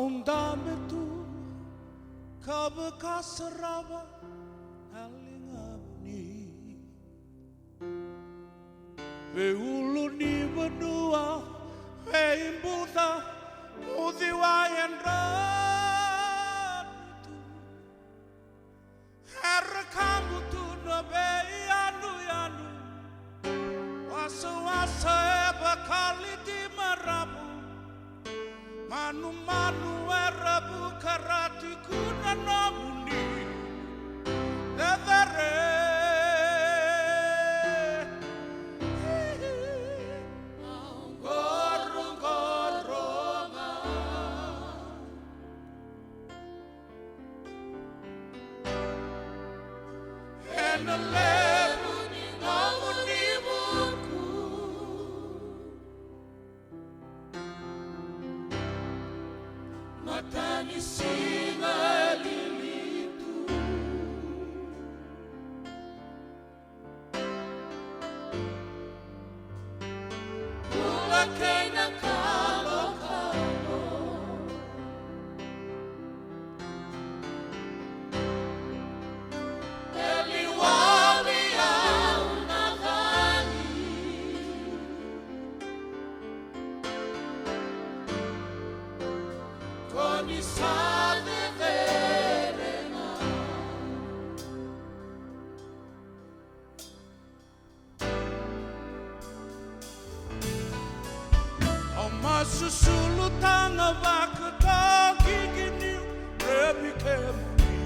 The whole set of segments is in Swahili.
Kaundame tu kabakasaraba alingabuni Veulu ni benua veimbuda mudiwayan ratu Herra kamu tu nabe anu yanu Wasa bakali di marabu Manu erabu karati kuna namuni Dedere Gorong-goronga Enelebu ni namuni buku Matani singa lilitu Kula kena kalo-kalo Eliwali au nakani Koni sade verena Oma susulu tanga vakata gigini rebi kemuni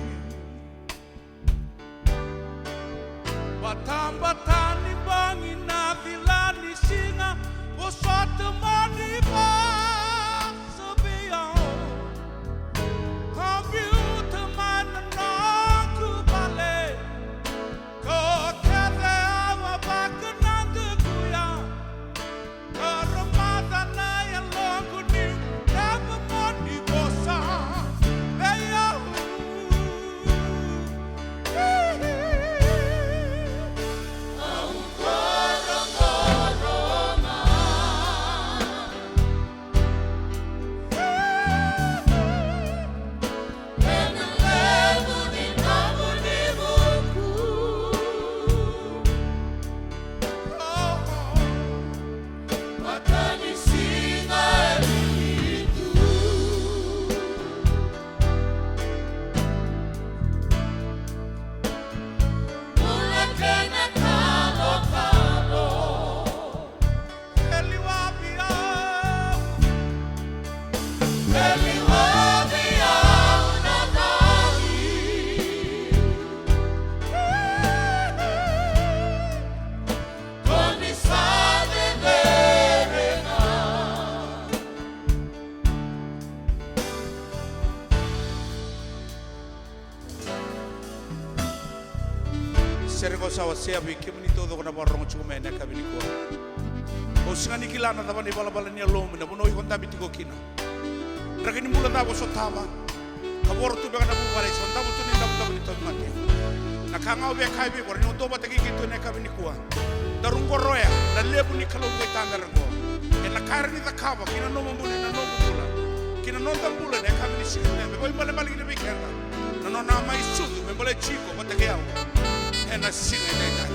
Batang-batani bangi na vilani singa Boswate mani ba sebiang Sergo sawa seabi kimni todo kona barong chume na kabini ko. O singani kilana tabani bala ni alom na bono ikonta bitiko kina. Rakini mula na bo sotama. Kaboro tu bega na bu bare sonda bu tu ni ndam ndam ni to mate. Na kanga be kai be bor ni to bataki gitu na kabini ko. Darungo roya na lebu ni kalo be tangarango. E na karni da kaba kina no mbuli na no mbula. Kina no tambula na kabini sikene be boy male male ni be kenda. Na no na mai sudu me male chico bataki au. And I sing it.